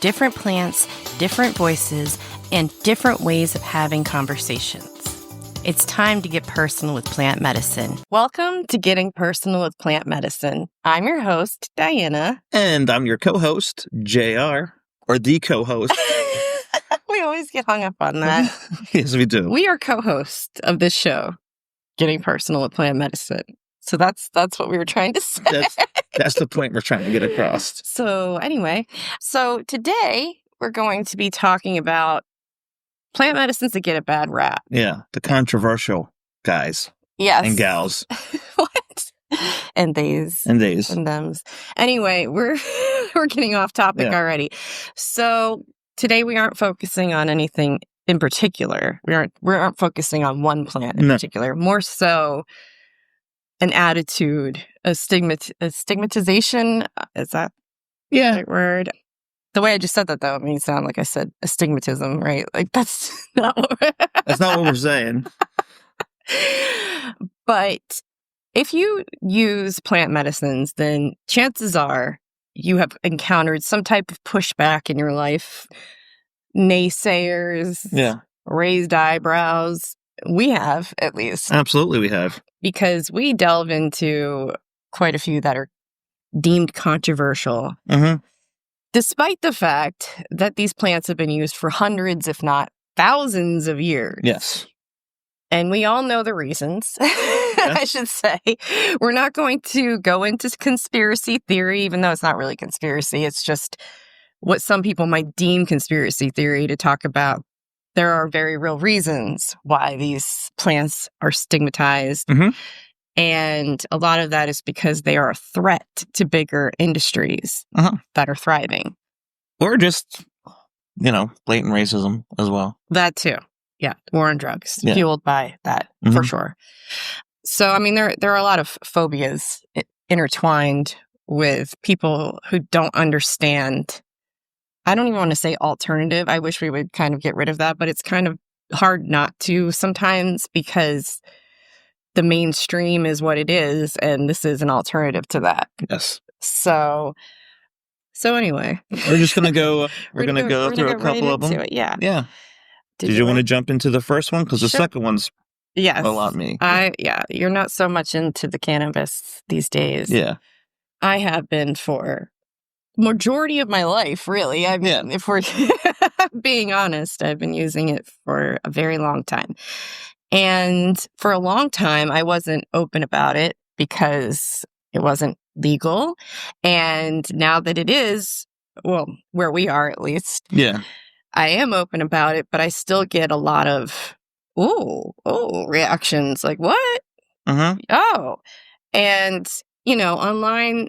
different plants, different voices, and different ways of having conversations. It's time to get personal with plant medicine. Welcome to Getting Personal with Plant Medicine. I'm your host, Diana. And I'm your co-host, JR, or the co-host. We always get hung up on that. Yes, we do. We are co-hosts of this show, Getting Personal with Plant Medicine. So that's what we were trying to say. That's the point we're trying to get across. So anyway, today we're going to be talking about plant medicines that get a bad rap. Yeah, the controversial guys. Yes. And gals. What? And theys. And theys. And thems. Anyway, we're getting off topic already. So today we aren't focusing on anything in particular. We aren't focusing on one plant in particular. More so an attitude, a stigmatization. Is that the right word? The way I just said that, though, it made it sound like I said astigmatism, right? Like, that's not what we're saying. But if you use plant medicines, then chances are you have encountered some type of pushback in your life. Naysayers, raised eyebrows. We have, at least. Absolutely, we have. Because we delve into quite a few that are deemed controversial. Mm-hmm. Despite the fact that these plants have been used for hundreds, if not thousands of years. Yes. And we all know the reasons, I should say. We're not going to go into conspiracy theory, even though it's not really conspiracy. It's just what some people might deem conspiracy theory to talk about. There are very real reasons why these plants are stigmatized. Mm-hmm. And a lot of that is because they are a threat to bigger industries that are thriving. Or just, blatant racism as well. That too. Yeah. War on drugs, fueled by that, for sure. So, I mean, there are a lot of phobias intertwined with people who don't understand. I don't even want to say alternative. I wish we would kind of get rid of that, but it's kind of hard not to sometimes because the mainstream is what it is, and this is an alternative to that. Yes. So anyway. We're just going to go, we're going to go through a couple of them. Yeah. Yeah. Did you want to jump into the first one? Because the second one's a lot me. You're not so much into the cannabis these days. Yeah. I have been for majority of my life, really. I mean, if we're being honest, I've been using it for a very long time. And for a long time, I wasn't open about it because it wasn't legal. And now that it is, well, where we are at least, I am open about it, but I still get a lot of, reactions like, what? Oh. And, online,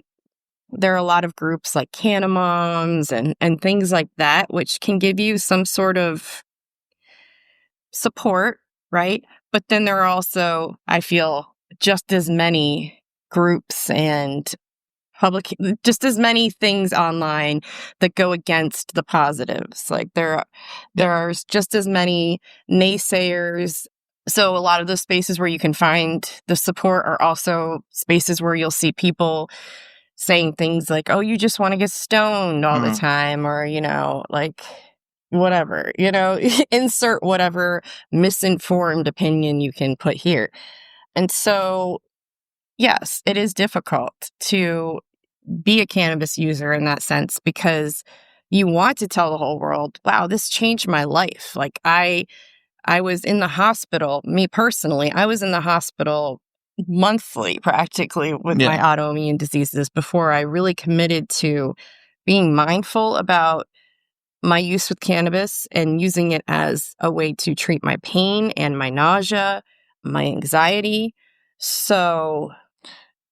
there are a lot of groups like Canna Moms and things like that, which can give you some sort of support, right? But then there are also, I feel, just as many groups and just as many things online that go against the positives. Like there are just as many naysayers. So a lot of the spaces where you can find the support are also spaces where you'll see people saying things like, oh, you just want to get stoned all the time, or, like whatever, insert whatever misinformed opinion you can put here. And so, yes, it is difficult to be a cannabis user in that sense because you want to tell the whole world, wow, this changed my life. Like I was in the hospital, me personally, I was in the hospital monthly practically with my autoimmune diseases before I really committed to being mindful about my use with cannabis and using it as a way to treat my pain and my nausea, my anxiety. So,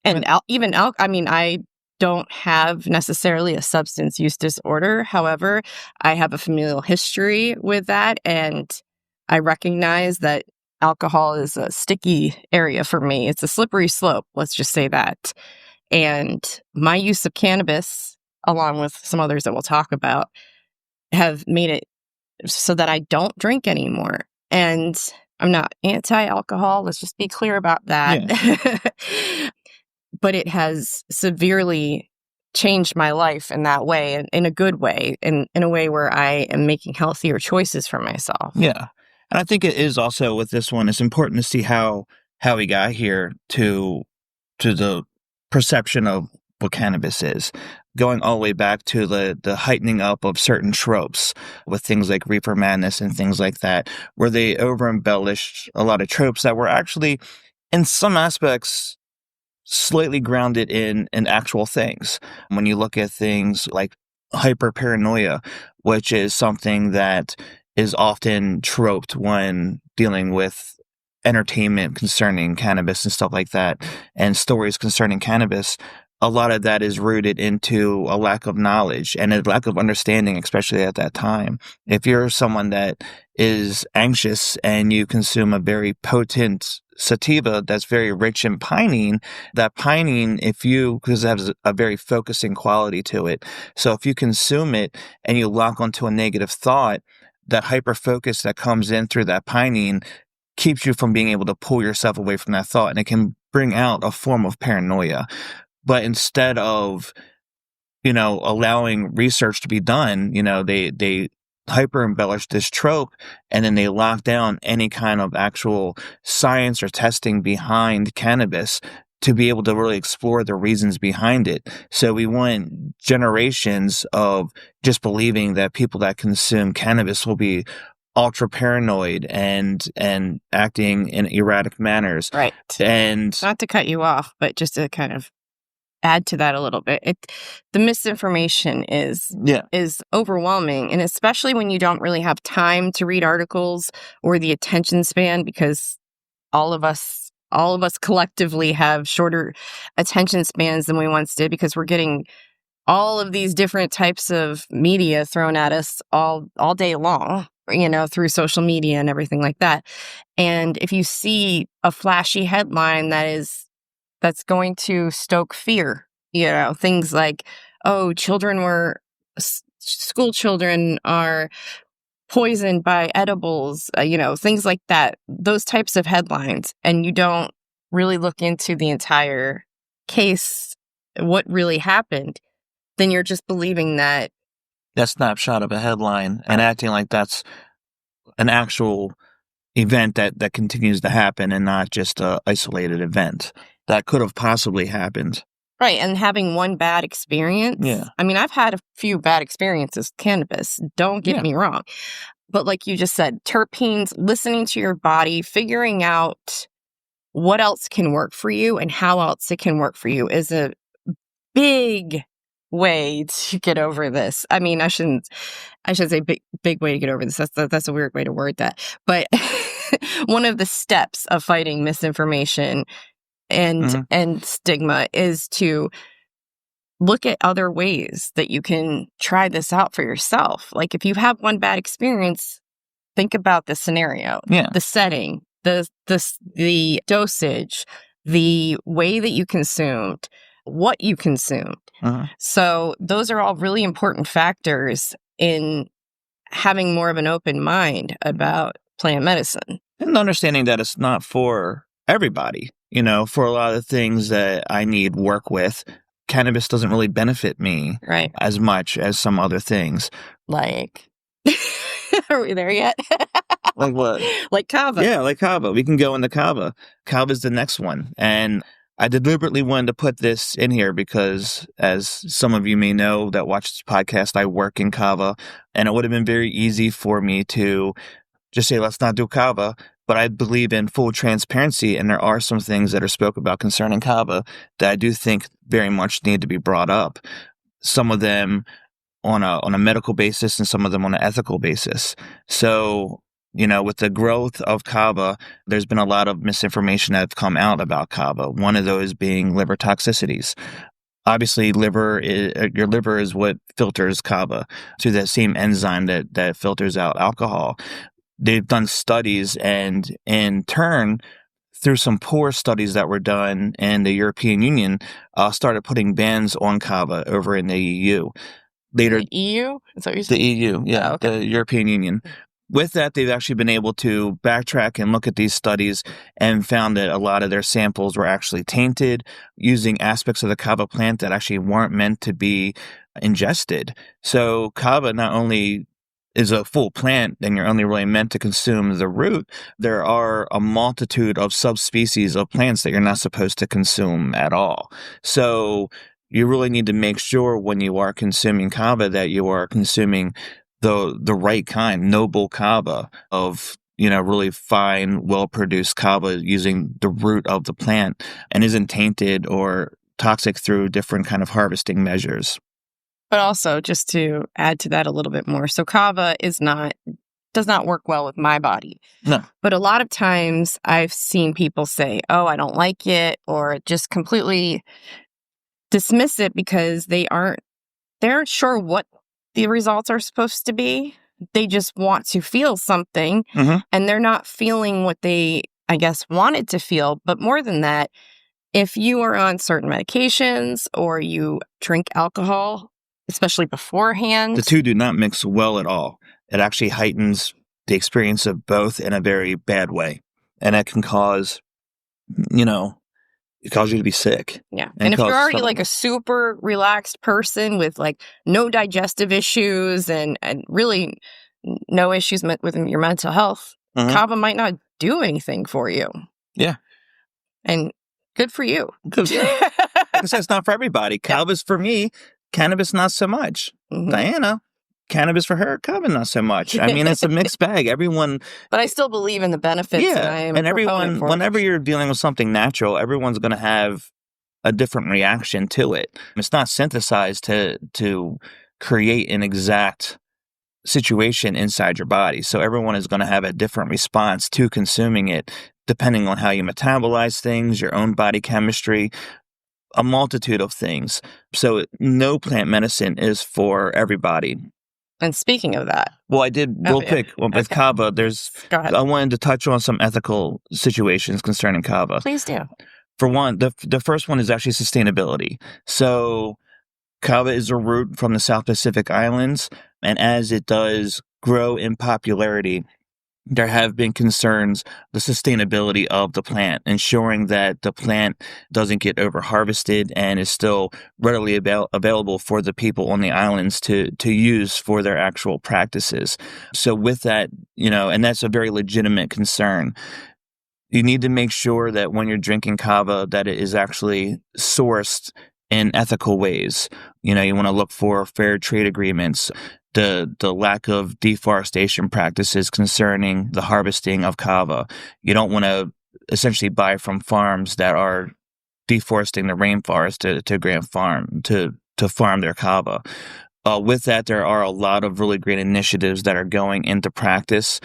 and I don't have necessarily a substance use disorder. However, I have a familial history with that, and I recognize that alcohol is a sticky area for me. It's a slippery slope, let's just say that. And my use of cannabis, along with some others that we'll talk about, have made it so that I don't drink anymore. And I'm not anti-alcohol. Let's just be clear about that. Yeah. But it has severely changed my life in that way, in a good way, in a way where I am making healthier choices for myself. Yeah. And I think it is also with this one, it's important to see how we got here to the perception of what cannabis is, going all the way back to the heightening up of certain tropes with things like reefer madness and things like that, where they over embellished a lot of tropes that were actually, in some aspects, slightly grounded in actual things. When you look at things like hyper-paranoia, which is something that is often troped when dealing with entertainment concerning cannabis and stuff like that, and stories concerning cannabis, a lot of that is rooted into a lack of knowledge and a lack of understanding, especially at that time. If you're someone that is anxious and you consume a very potent sativa that's very rich in pinene, that pinene, because it has a very focusing quality to it. So if you consume it and you lock onto a negative thought, that hyper focus that comes in through that pinene keeps you from being able to pull yourself away from that thought, and it can bring out a form of paranoia. But instead of, allowing research to be done, they hyper embellish this trope, and then they lock down any kind of actual science or testing behind cannabis to be able to really explore the reasons behind it. So we went generations of just believing that people that consume cannabis will be ultra paranoid and acting in erratic manners. Right. And not to cut you off, but just to kind of add to that a little bit, the misinformation is overwhelming, and especially when you don't really have time to read articles or the attention span, because all of us collectively have shorter attention spans than we once did, because we're getting all of these different types of media thrown at us all day long, through social media and everything like that. And if you see a flashy headline that's going to stoke fear, things like, oh, school children are poisoned by edibles, things like that, those types of headlines, and you don't really look into the entire case, what really happened, then you're just believing that snapshot of a headline and acting like that's an actual event that continues to happen and not just an isolated event that could have possibly happened. Right, and having one bad experience. Yeah. I mean, I've had a few bad experiences with cannabis, don't get me wrong. But like you just said, terpenes, listening to your body, figuring out what else can work for you and how else it can work for you is a big way to get over this. I mean, I shouldn't say big way to get over this. That's a weird way to word that. But one of the steps of fighting misinformation and stigma is to look at other ways that you can try this out for yourself. Like, if you have one bad experience, think about the scenario, the setting, the dosage, the way that you consumed, what you consumed. So those are all really important factors in having more of an open mind about plant medicine. And understanding that it's not for everybody. For a lot of things that I need work with, cannabis doesn't really benefit me as much as some other things. Like, are we there yet? Like what? Like kava. Yeah, like kava. We can go into kava. Kava's the next one. And I deliberately wanted to put this in here because, as some of you may know that watch this podcast, I work in kava, and it would have been very easy for me to just say, let's not do kava. But I believe in full transparency, and there are some things that are spoke about concerning kava that I do think very much need to be brought up. Some of them on a medical basis, and some of them on an ethical basis. So, with the growth of kava, there's been a lot of misinformation that have come out about kava. One of those being liver toxicities. Obviously, your liver is what filters kava through that same enzyme that filters out alcohol. They've done studies, and in turn, through some poor studies that were done in the European Union, started putting bans on kava over in the EU. Later, the EU? Is that what you're saying? The EU, yeah, Oh, okay. The European Union. with that, they've actually been able to backtrack and look at these studies and found that a lot of their samples were actually tainted using aspects of the kava plant that actually weren't meant to be ingested. So kava not only is a full plant and you're only really meant to consume the root, there are a multitude of subspecies of plants that you're not supposed to consume at all. So you really need to make sure when you are consuming kava that you are consuming the right kind, noble kava of, really fine, well-produced kava using the root of the plant and isn't tainted or toxic through different kind of harvesting measures. But also, just to add to that a little bit more, so kava does not work well with my body. No. But a lot of times I've seen people say, oh, I don't like it, or just completely dismiss it because they aren't sure what the results are supposed to be. They just want to feel something, and they're not feeling what they, I guess, wanted to feel. But more than that, if you are on certain medications or you drink alcohol, especially beforehand, the two do not mix well at all. It actually heightens the experience of both in a very bad way. And that can cause, it causes you to be sick. Yeah. And if you're already like a super relaxed person with like no digestive issues and really no issues with your mental health, kava might not do anything for you. Yeah. And good for you. Like I said, it's not for everybody. Kava's for me, cannabis not so much. Diana, cannabis for her, kava not so much. I mean, it's a mixed bag. Everyone... But I still believe in the benefits. Yeah, and everyone, whenever you're dealing with something natural, everyone's going to have a different reaction to it. It's not synthesized to create an exact situation inside your body. So everyone is going to have a different response to consuming it, depending on how you metabolize things, your own body chemistry, a multitude of things. So no plant medicine is for everybody. And speaking of that. Well, I did real quick with kava. Go ahead. I wanted to touch on some ethical situations concerning kava. Please do. For one, the first one is actually sustainability. So kava is a root from the South Pacific Islands, and as it does grow in popularity, there have been concerns the sustainability of the plant, ensuring that the plant doesn't get over harvested and is still readily available for the people on the islands to use for their actual practices. So with that, and that's a very legitimate concern. You need to make sure that when you're drinking kava that it is actually sourced in ethical ways. You want to look for fair trade agreements, the lack of deforestation practices concerning the harvesting of kava. You don't want to essentially buy from farms that are deforesting the rainforest to farm their kava. With that, there are a lot of really great initiatives that are going into practice.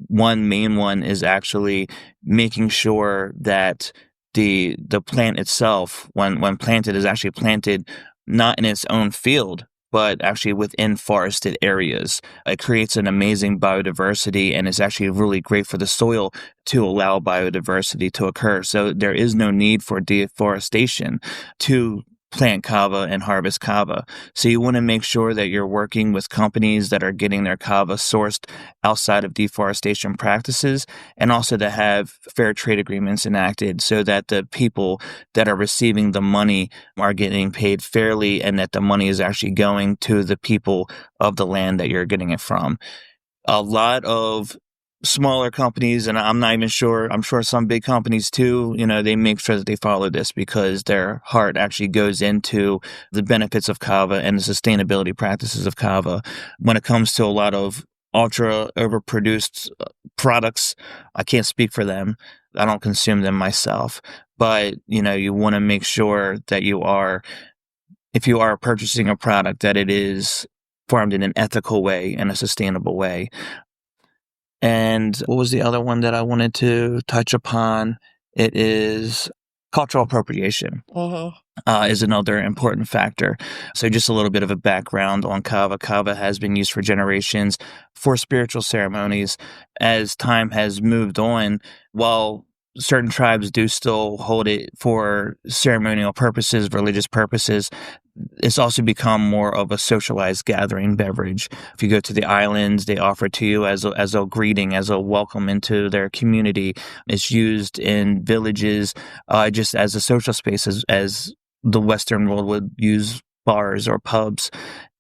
One main one is actually making sure that the plant itself, when planted, is actually planted not in its own field, but actually within forested areas. It creates an amazing biodiversity, and it's actually really great for the soil to allow biodiversity to occur. So there is no need for deforestation to plant kava and harvest kava. So you want to make sure that you're working with companies that are getting their kava sourced outside of deforestation practices, and also to have fair trade agreements enacted so that the people that are receiving the money are getting paid fairly and that the money is actually going to the people of the land that you're getting it from. A lot of smaller companies, and I'm not even sure, I'm sure some big companies too, they make sure that they follow this because their heart actually goes into the benefits of kava and the sustainability practices of kava. When it comes to a lot of ultra overproduced products, I can't speak for them. I don't consume them myself, but you want to make sure that if you are purchasing a product, that it is farmed in an ethical way and a sustainable way. And what was the other one that I wanted to touch upon? It is cultural appropriation is another important factor. So just a little bit of a background on kava. Kava has been used for generations for spiritual ceremonies. As time has moved on, while certain tribes do still hold it for ceremonial purposes, religious purposes. It's also become more of a socialized gathering beverage. If you go to the islands, they offer it to you as a greeting, as a welcome into their community. It's used in villages just as a social space, as the Western world would use bars or pubs.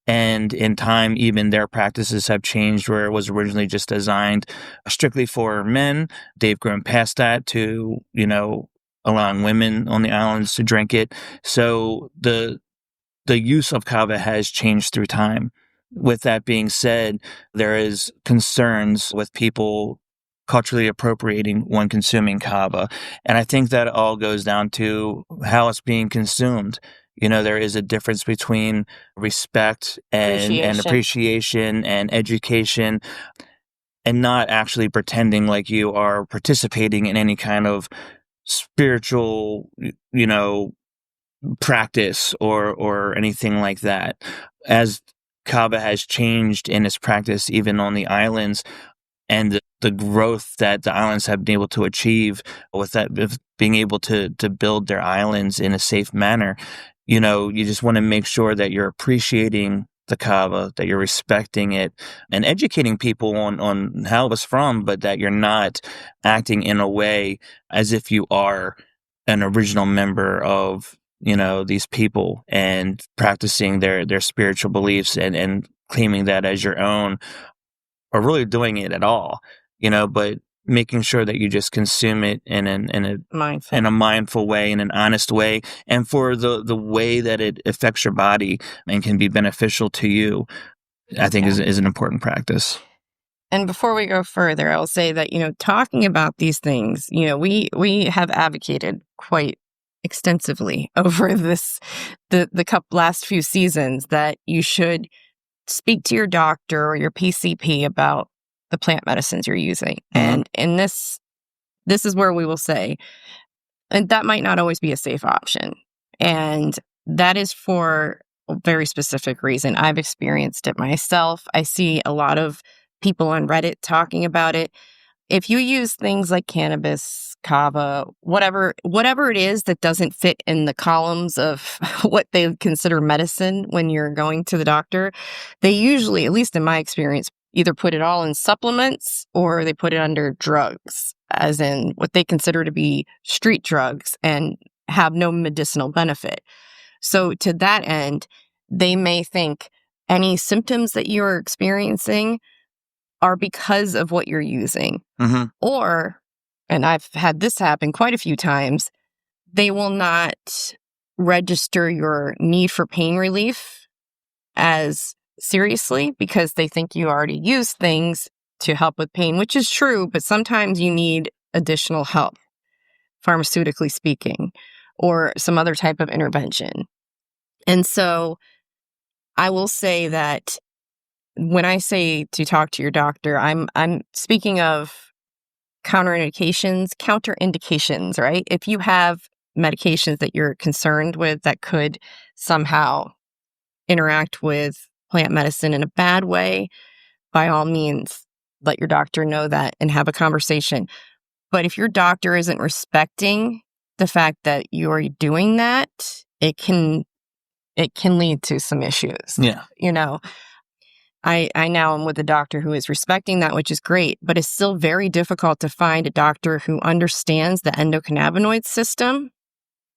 And in time, even their practices have changed, where it was originally just designed strictly for men. They've grown past that to, allowing women on the islands to drink it. So the use of kava has changed through time. With that being said, there is concerns with people culturally appropriating when consuming kava. And I think that all goes down to how it's being consumed. There is a difference between respect and appreciation and education, and not actually pretending like you are participating in any kind of spiritual, practice or anything like that. As kava has changed in its practice, even on the islands, and the growth that the islands have been able to achieve with that, with being able to build their islands in a safe manner, you just want to make sure that you're appreciating the kava, that you're respecting it, and educating people on how it's from, but that you're not acting in a way as if you are an original member of these people and practicing their spiritual beliefs and claiming that as your own, or really doing it at all, but making sure that you just consume it in a mindful way, in an honest way, and for the way that it affects your body and can be beneficial to you, I think is an important practice. And before we go further, I will say that, talking about these things, we have advocated quite extensively over the last few seasons that you should speak to your doctor or your PCP about the plant medicines you're using. Mm-hmm. And this is where we will say, and that might not always be a safe option. And that is for a very specific reason. I've experienced it myself. I see a lot of people on Reddit talking about it. If you use things like cannabis, kava, whatever it is that doesn't fit in the columns of what they consider medicine when you're going to the doctor, they usually, at least in my experience, either put it all in supplements or they put it under drugs, as in what they consider to be street drugs and have no medicinal benefit. So to that end, they may think any symptoms that you're experiencing are because of what you're using. Mm-hmm. Or, and I've had this happen quite a few times, they will not register your need for pain relief as seriously because they think you already use things to help with pain, which is true, but sometimes you need additional help, pharmaceutically speaking, or some other type of intervention. And so I will say that when I say to talk to your doctor, I'm speaking of counterindications, right? If you have medications that you're concerned with that could somehow interact with plant medicine in a bad way, by all means, let your doctor know that and have a conversation. But if your doctor isn't respecting the fact that you're doing that, it can lead to some issues. Yeah. I now am with a doctor who is respecting that, which is great, but it's still very difficult to find a doctor who understands the endocannabinoid system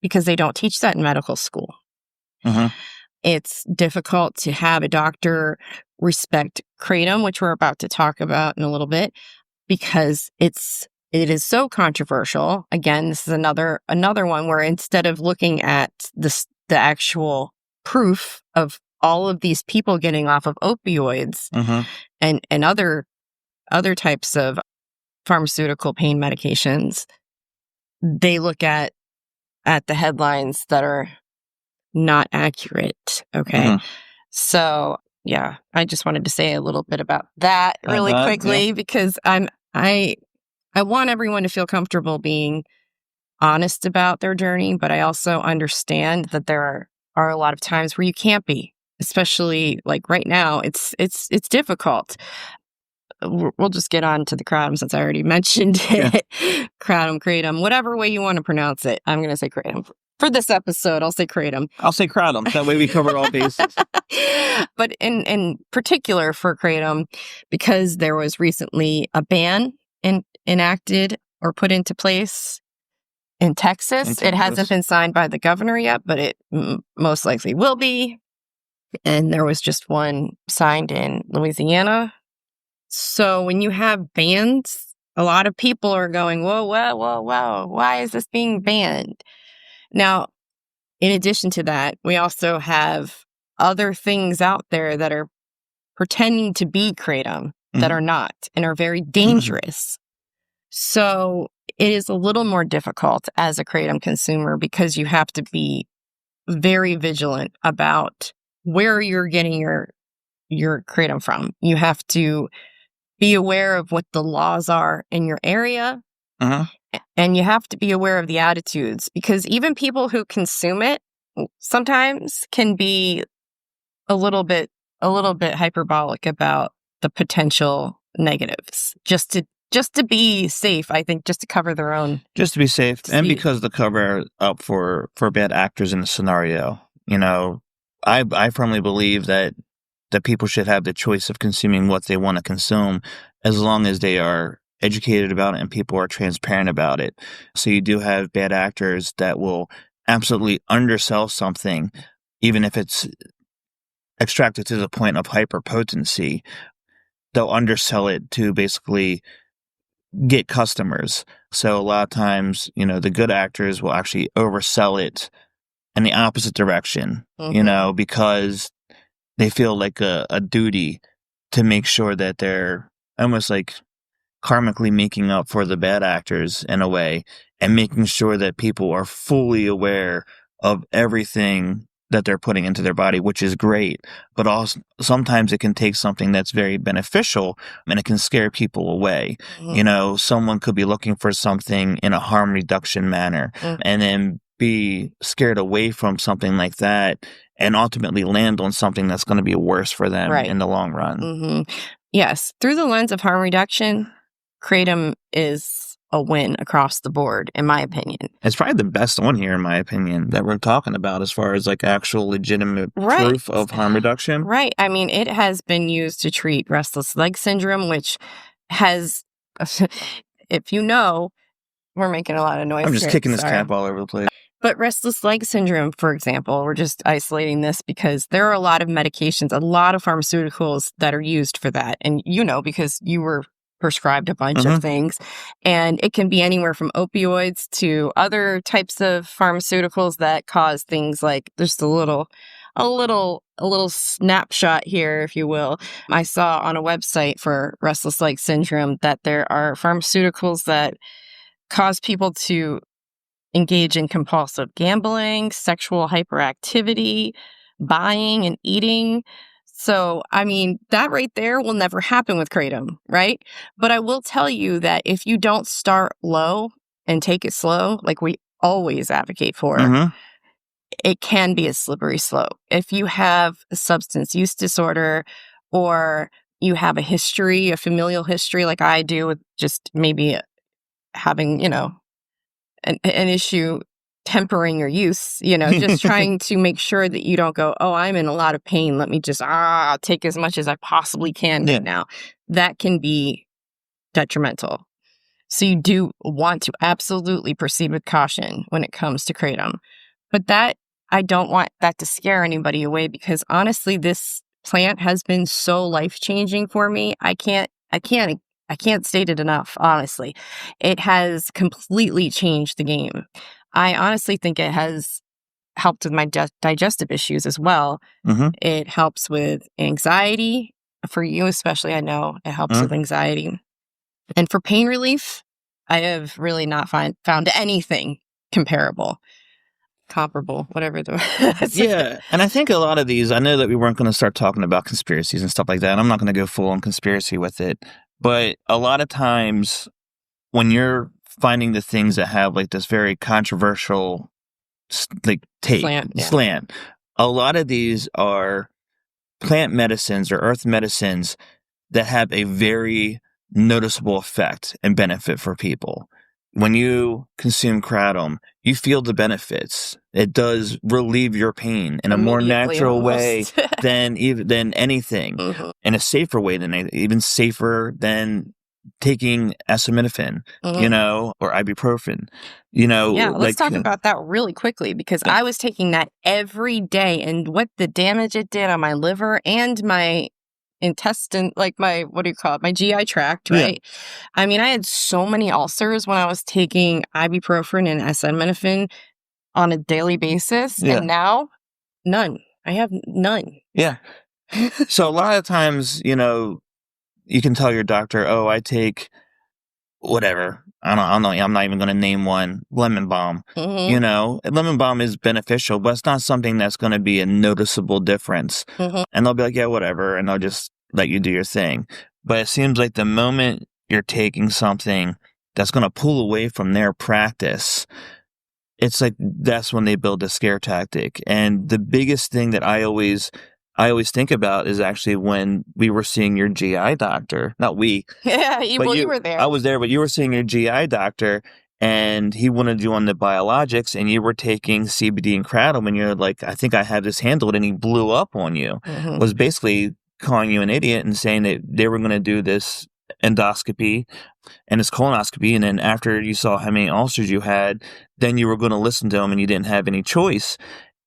because they don't teach that in medical school. Mm-hmm. It's difficult to have a doctor respect kratom, which we're about to talk about in a little bit, because it is so controversial. Again, this is another one where instead of looking at the actual proof of all of these people getting off of opioids Mm-hmm. and other types of pharmaceutical pain medications, they look at the headlines that are not accurate. Okay. Mm-hmm. So yeah, I just wanted to say a little bit about that really quickly because I want everyone to feel comfortable being honest about their journey, but I also understand that there are a lot of times where you can't be, especially like right now. It's difficult. we'll just get on to the kratom since I already mentioned it. Yeah. Kratom, whatever way you want to pronounce it. I'm going to say kratom. For this episode, I'll say kratom. I'll say kratom. That way we cover all bases. But in particular for kratom, because there was recently a ban enacted or put into place in Texas. It hasn't been signed by the governor yet, but it most likely will be. And there was just one signed in Louisiana. So when you have bans, a lot of people are going, whoa, why is this being banned? Now, in addition to that, we also have other things out there that are pretending to be kratom that are not and are very dangerous. So it is a little more difficult as a kratom consumer because you have to be very vigilant about where you're getting your kratom from. You have to be aware of what the laws are in your area. And you have to be aware of the attitudes, because even people who consume it sometimes can be a little bit hyperbolic about the potential negatives, just to be safe. I think just to cover their own, just to be safe, and because the cover up for bad actors in the scenario. You know, I firmly believe that people should have the choice of consuming what they want to consume, as long as they are educated about it and people are transparent about it. So you do have bad actors that will absolutely undersell something, even if it's extracted to the point of hyperpotency. They'll undersell it to basically get customers. So a lot of times, you know, the good actors will actually oversell it in the opposite direction, you know, because they feel like a duty to make sure that they're almost like karmically making up for the bad actors in a way, and making sure that people are fully aware of everything that they're putting into their body, which is great. But also sometimes it can take something that's very beneficial and it can scare people away. You know, someone could be looking for something in a harm reduction manner and then be scared away from something like that and ultimately land on something that's going to be worse for them in the long run. Yes. Through the lens of harm reduction, kratom is a win across the board, in my opinion. It's probably the best one here, in my opinion, that we're talking about as far as like actual legitimate proof of harm reduction. Right. I mean, it has been used to treat restless leg syndrome, which has, if you know, we're making a lot of noise. I'm just kicking this cap all over the place. But restless leg syndrome, for example, we're just isolating this because there are a lot of medications, a lot of pharmaceuticals that are used for that. And you know, because you were prescribed a bunch of things, and it can be anywhere from opioids to other types of pharmaceuticals that cause things like just a little snapshot here, if you will. I saw on a website for restless leg syndrome that there are pharmaceuticals that cause people to engage in compulsive gambling, sexual hyperactivity, buying and eating. So, I mean, that right there will never happen with kratom, right? But I will tell you that if you don't start low and take it slow, like we always advocate for, it can be a slippery slope. If you have a substance use disorder, or you have a history, a familial history like I do, with just maybe having, you know, an issue tempering your use, you know, just trying to make sure that you don't go, oh, I'm in a lot of pain, let me just take as much as I possibly can right now. That can be detrimental. So you do want to absolutely proceed with caution when it comes to kratom. But that, I don't want that to scare anybody away, because honestly, this plant has been so life-changing for me. I can't state it enough, honestly. It has completely changed the game. I honestly think it has helped with my digestive issues as well. It helps with anxiety. For you especially, I know it helps with anxiety. And for pain relief, I have really not found anything comparable. Comparable, whatever the Yeah, and I think a lot of these, I know that we weren't going to start talking about conspiracies and stuff like that. I'm not going to go full on conspiracy with it. But a lot of times when you're finding the things that have like this very controversial like take, slant, a lot of these are plant medicines or earth medicines that have a very noticeable effect and benefit for people. When you consume kratom, you feel the benefits. It does relieve your pain in a more Immediately, natural way almost. than anything, Mhm. in a safer way than even safer than taking acetaminophen, Mhm. or ibuprofen, Yeah, let's like, talk about that really quickly because yeah, I was taking that every day and what the damage it did on my liver and my intestine, like my, what do you call it? My GI tract, yeah, right? I mean, I had so many ulcers when I was taking ibuprofen and acetaminophen on a daily basis, yeah, and now none. I have none. yeah. So a lot of times, you can tell your doctor, "Oh, I take whatever. I don't know. I'm not even going to name one. Lemon balm. Hmm. Lemon balm is beneficial, but it's not something that's going to be a noticeable difference." Hmm. And they'll be like, "Yeah, whatever," and they'll just let you do your thing. But it seems like the moment you're taking something that's going to pull away from their practice, it's like that's when they build a scare tactic. And the biggest thing that I always think about is actually when we were seeing your GI doctor. Not we, Yeah, but well, you were I there. was there, but you were seeing your GI doctor, and he wanted you on the biologics, and you were taking CBD and kratom, and you're like, "I think I have this handled," and he blew up on you. Hmm. Was basically calling you an idiot and saying that they were going to do this endoscopy and his colonoscopy, and then after you saw how many ulcers you had, then you were going to listen to him, and you didn't have any choice.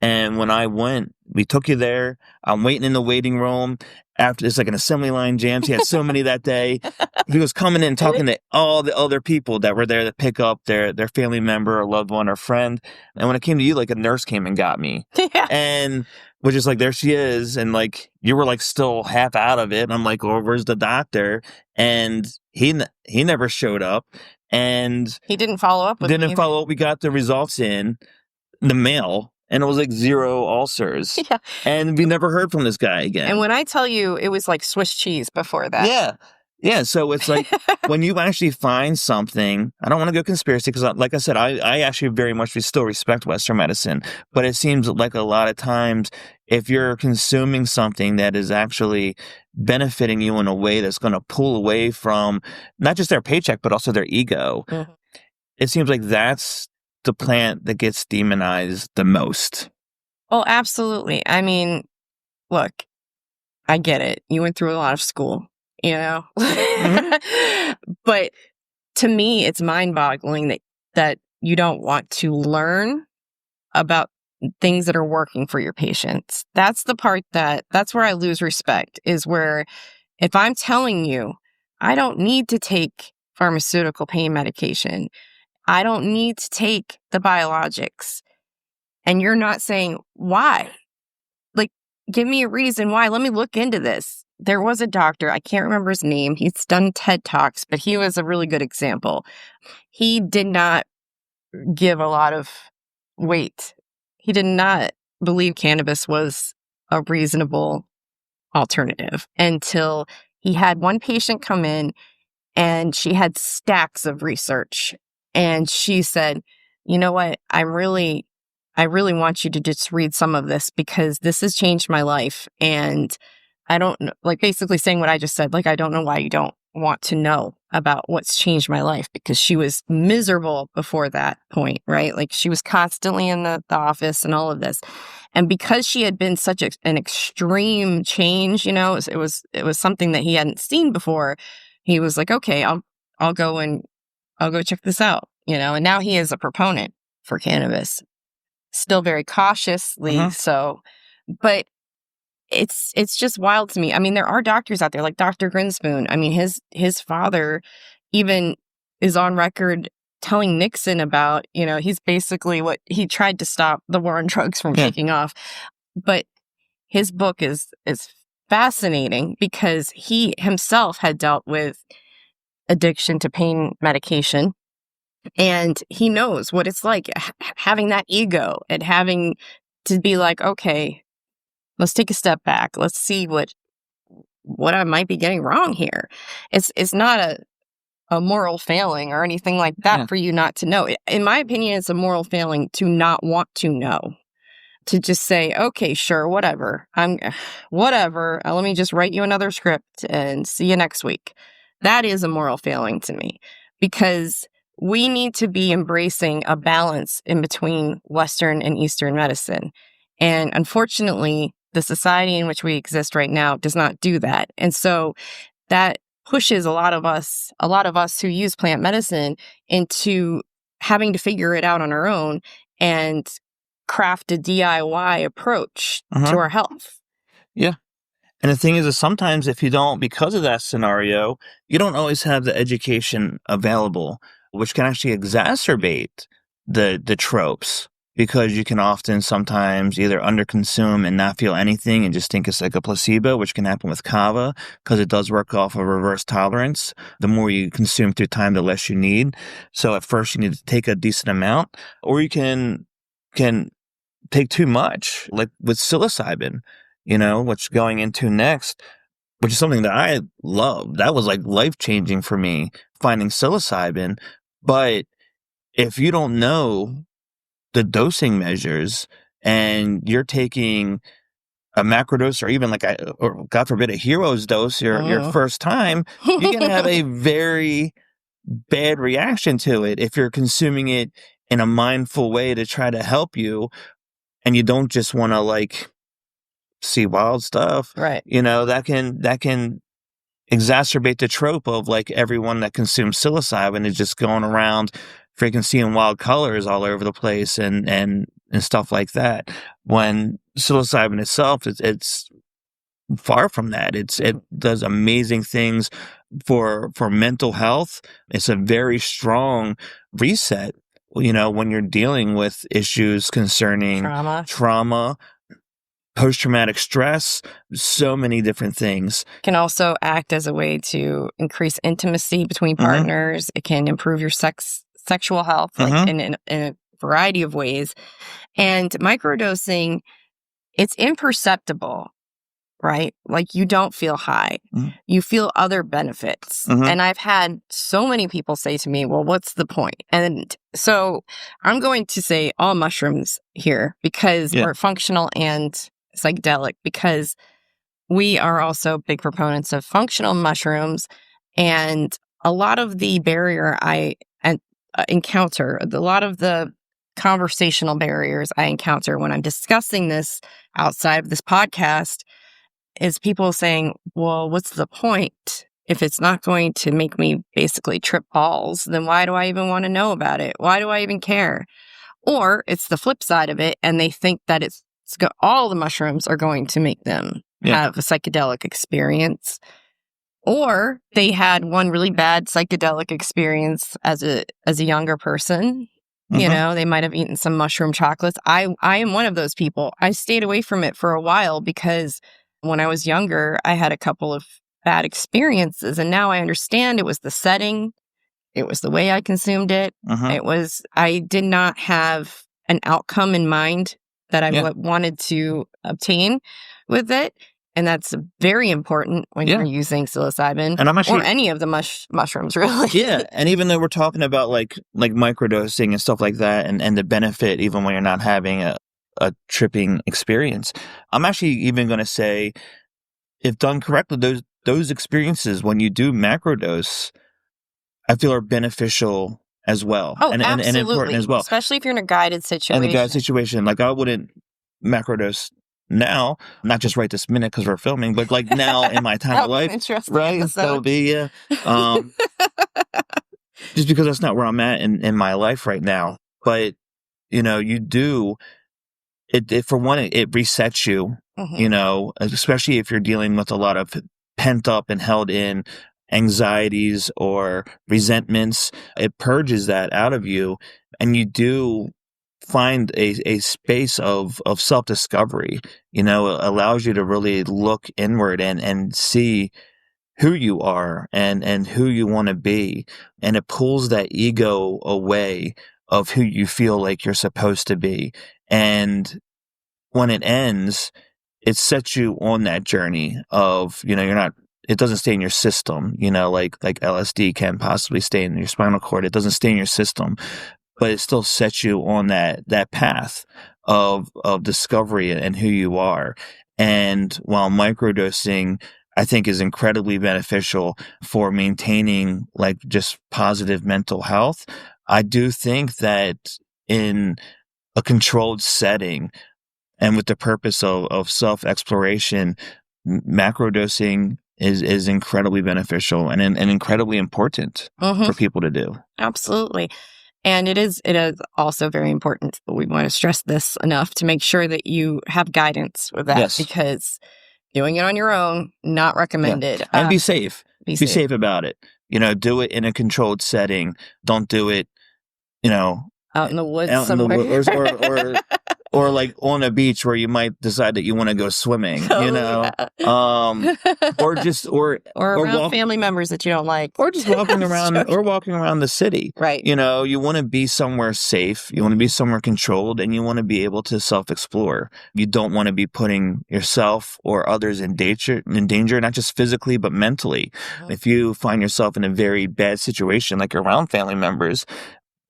And when I went, we took you there. I'm waiting in the waiting room. After it's like an assembly line jams. He had so many that day. He was coming in talking to all the other people that were there to pick up their family member or loved one or friend. And when it came to you, like a nurse came and got me. Yeah. And was just like, there she is. And like, you were like still half out of it. And I'm like, well, where's the doctor? And he never showed up and He didn't follow up with me didn't either. follow up. We got the results in the mail, and it was like 0 ulcers. Yeah. And we never heard from this guy And again. when I tell you it was like Swiss cheese before that. Yeah. Yeah. So it's like when you actually find something, I don't want to go conspiracy because, like I said, I actually very much still respect Western medicine. But it seems like a lot of times, if you're consuming something that is actually benefiting you in a way that's going to pull away from not just their paycheck, but also their ego, Mhm. it seems like that's the plant that gets demonized the most. Oh, absolutely. I mean, look, I get it. You went through a lot of school, you know? Hmm. But to me, it's mind-boggling that you don't want to learn about things that are working for your patients. That's the part that's where I lose respect, is where if I'm telling you I don't need to take pharmaceutical pain medication, I don't need to take the biologics, and you're not saying why. Like, give me a reason why. Let me look into this. There was a doctor, I can't remember his name. He's done TED Talks, but he was a really good example. He did not give a lot of weight. He did not believe cannabis was a reasonable alternative until he had one patient come in and she had stacks of research. And she said, "You know what? I really want you to just read some of this because this has changed my life. And I don't know," like basically saying what I just said, like, I don't know why you don't want to know about what's changed my life, because she was miserable before that point, right? Like she was constantly in the office and all of this. And because she had been such an extreme change, it was something that he hadn't seen before. He was like, okay, I'll go and I'll go check this out, and now he is a proponent for cannabis, still very cautiously Hmm. so, but it's just wild to me. I mean, there are doctors out there like Dr. Grinspoon. I mean, his father even is on record telling Nixon about, he's basically what he tried to stop the war on drugs from Yeah. taking off. But his book is fascinating because he himself had dealt with addiction to pain medication, and he knows what it's like having that ego and having to be like, okay, let's take a step back. Let's see what I might be getting wrong here. It's not a moral failing or anything like that Yeah. for you not to know. In my opinion, it's a moral failing to not want to know. to just say, okay, sure, whatever. Whatever. Let me just write you another script and see you next week. That is a moral failing to me, because we need to be embracing a balance in between Western and Eastern medicine. And unfortunately, the society in which we exist right now does not do that. And so that pushes a lot of us who use plant medicine into having to figure it out on our own and craft a DIY approach to our health. Yeah. And the thing is sometimes if you don't, because of that scenario, you don't always have the education available, which can actually exacerbate the tropes, because you can often sometimes either underconsume and not feel anything and just think it's like a placebo, which can happen with kava because it does work off of reverse tolerance. The more you consume through time, the less you need. So at first you need to take a decent amount, or you can take too much, like with psilocybin, what's going into next, which is something that I love. That was like life-changing for me, finding psilocybin. But if you don't know the dosing measures and you're taking a macrodose or even or God forbid, a hero's dose your first time, you're going to have a very bad reaction to it if you're consuming it in a mindful way to try to help you. And you don't just want to see wild stuff, right? That can exacerbate the trope of everyone that consumes psilocybin is just going around freaking seeing wild colors all over the place and stuff like that. When psilocybin itself, it's far from that. It does amazing things for mental health. It's a very strong reset. When you're dealing with issues concerning trauma, post-traumatic stress, so many different things. Can also act as a way to increase intimacy between partners. It can improve your sexual health in a variety of ways. And microdosing, it's imperceptible, right? You don't feel high. You feel other benefits. And I've had so many people say to me, well, what's the point? And so I'm going to say all mushrooms here because we're functional and psychedelic, because we are also big proponents of functional mushrooms. And a lot of the barrier I encounter, a lot of the conversational barriers I encounter when I'm discussing this outside of this podcast is people saying, well, what's the point? If it's not going to make me basically trip balls, then why do I even want to know about it? Why do I even care? Or it's the flip side of it, and they think that all the mushrooms are going to make them have a psychedelic experience. Or they had one really bad psychedelic experience as a younger person. They might have eaten some mushroom chocolates. I am one of those people. I stayed away from it for a while because when I was younger, I had a couple of bad experiences, and now I understand it was the setting. It was the way I consumed it. I did not have an outcome in mind that I wanted to obtain with it. And that's very important when you're using psilocybin or any of the mushrooms, really. Yeah. And even though we're talking about like microdosing and stuff like that and the benefit, even when you're not having a tripping experience, I'm actually even going to say, if done correctly, those experiences when you do macrodose, I feel are beneficial as well. Oh, absolutely. And important as well. Especially if you're in a guided situation. In a guided situation. I wouldn't macrodose now, not just right this minute because we're filming, but now in my time of life. Right? Episode. So be, just because that's not where I'm at in my life right now. But, you do, for one, it resets you, especially if you're dealing with a lot of pent up and held in anxieties or resentments. It purges that out of you, and you do find a space of self-discovery. It allows you to really look inward and see who you are and who you want to be, and it pulls that ego away of who you feel like you're supposed to be. And when it ends, it sets you on that journey of, you're not, it doesn't stay in your system, like LSD can possibly stay in your spinal cord. It doesn't stay in your system, but it still sets you on that path of discovery and who you are. And while microdosing, I think, is incredibly beneficial for maintaining like just positive mental health, I do think that in a controlled setting and with the purpose of self-exploration, macrodosing is incredibly beneficial and incredibly important for people to do. Absolutely. And it is also very important. We want to stress this enough to make sure that you have guidance with that, Yes. because doing it on your own, not recommended. Yeah. And be safe. Be Be safe about it. Do it in a controlled setting. Don't do it, out in the woods out somewhere. in the woods or like on a beach where you might decide that you want to go swimming, Yeah. or just or around family members that you don't like, or just walking around the city. Right. You want to be somewhere safe, you want to be somewhere controlled, and you want to be able to self-explore. You don't want to be putting yourself or others in danger, not just physically but mentally. If you find yourself in a very bad situation, like around family members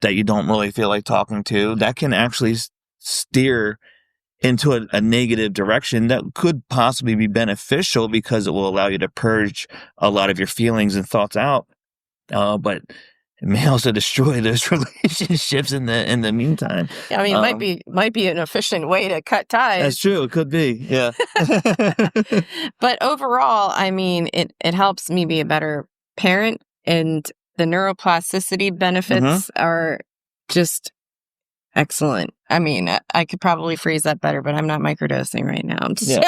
that you don't really feel like talking to, that can actually steer into a negative direction that could possibly be beneficial because it will allow you to purge a lot of your feelings and thoughts out. But it may also destroy those relationships in the meantime. I mean, it might be an efficient way to cut ties. That's true. It could be. Yeah. But overall, I mean, it helps me be a better parent, and the neuroplasticity benefits are just excellent. I mean, I could probably phrase that better, but I'm not microdosing right now. I'm just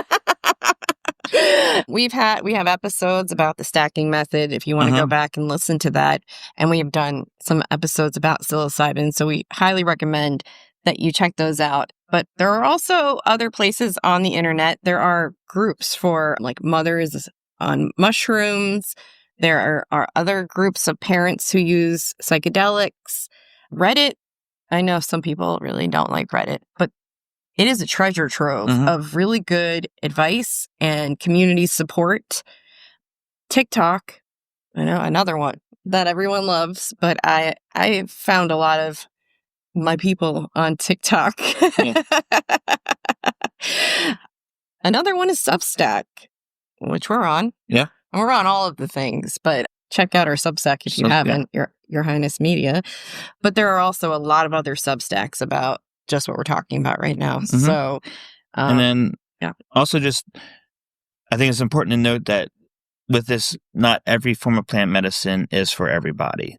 we have episodes about the stacking method if you want to go back and listen to that. And we have done some episodes about psilocybin. So we highly recommend that you check those out. But there are also other places on the internet. There are groups for like mothers on mushrooms. There are other groups of parents who use psychedelics. Reddit. I know some people really don't like Reddit, but it is a treasure trove of really good advice and community support. TikTok, I know, another one that everyone loves, but I found a lot of my people on TikTok. Yeah. Another one is Substack, which we're on. Yeah. We're on all of the things, but check out our Substack if you haven't, Your Highness Media. But there are also a lot of other Substacks about just what we're talking about right now. So, and then also just, I think it's important to note that with this, not every form of plant medicine is for everybody.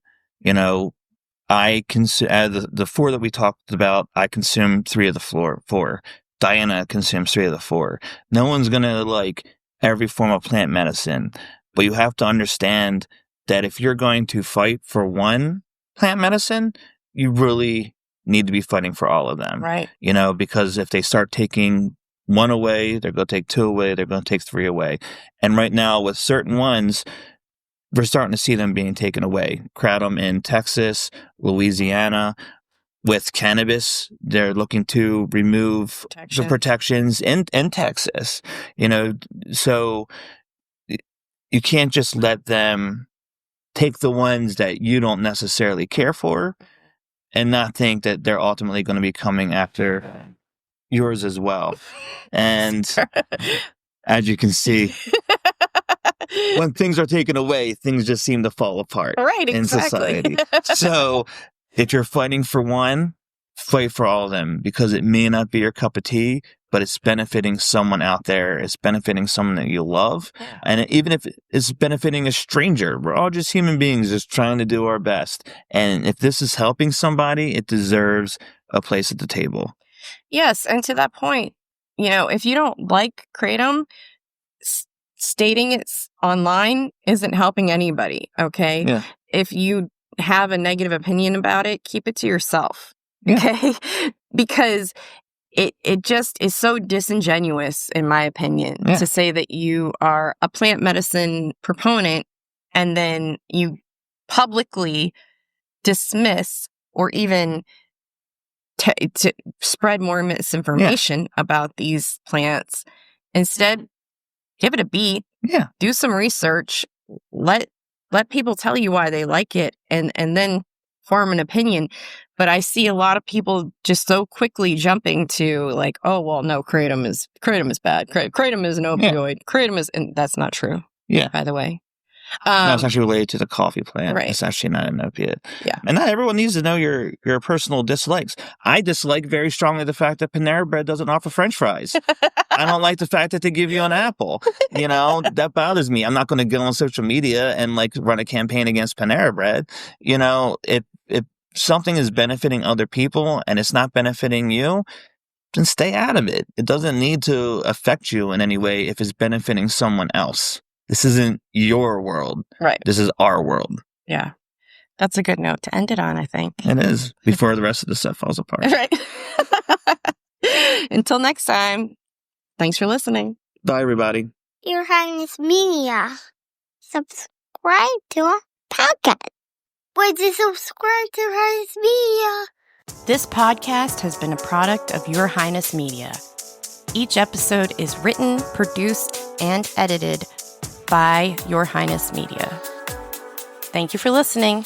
I consume the 4 that we talked about. I consume 3 of the 4. Diana consumes 3 of the 4. No one's gonna like every form of plant medicine, but you have to understand that if you're going to fight for one plant medicine, you really need to be fighting for all of them. Right. Because if they start taking 1 away, they're going to take 2 away, they're going to take 3 away. And right now with certain ones, we're starting to see them being taken away. Kratom in Texas, Louisiana. With cannabis, they're looking to remove the protections in Texas. So you can't just let them take the ones that you don't necessarily care for and not think that they're ultimately going to be coming after yours as well. And as you can see, when things are taken away, things just seem to fall apart in society. So if you're fighting for one, fight for all of them, because it may not be your cup of tea, but it's benefiting someone out there. It's benefiting someone that you love. Yeah. And even if it's benefiting a stranger, we're all just human beings just trying to do our best. And if this is helping somebody, it deserves a place at the table. Yes. And to that point, if you don't like kratom, stating it's online isn't helping anybody. Okay. Yeah. If you have a negative opinion about it, keep it to yourself. Okay. Because it just is so disingenuous, in my opinion, to say that you are a plant medicine proponent and then you publicly dismiss or even to spread more misinformation about these plants. Instead, give it a beat. Yeah. Do some research. Let people tell you why they like it, and then form an opinion. But I see a lot of people just so quickly jumping to like, oh, well, no, kratom is bad. Kratom is an opioid. Kratom is, and that's not true. Yeah. By the way. No, it's actually related to the coffee plant. Right. It's actually not an opiate. Yeah. And not everyone needs to know your personal dislikes. I dislike very strongly the fact that Panera Bread doesn't offer French fries. I don't like the fact that they give you an apple. You know, that bothers me. I'm not going to go on social media and like run a campaign against Panera Bread. You know, if something is benefiting other people and it's not benefiting you, then stay out of it. It doesn't need to affect you in any way if it's benefiting someone else. This isn't your world. Right. This is our world. Yeah. That's a good note to end it on, I think. It is, before the rest of the stuff falls apart. Right. Until next time, thanks for listening. Bye, everybody. Your Highness Media. Subscribe to our podcast. Would you subscribe to Your Highness Media? This podcast has been a product of Your Highness Media. Each episode is written, produced, and edited by Your Highness Media. Thank you for listening.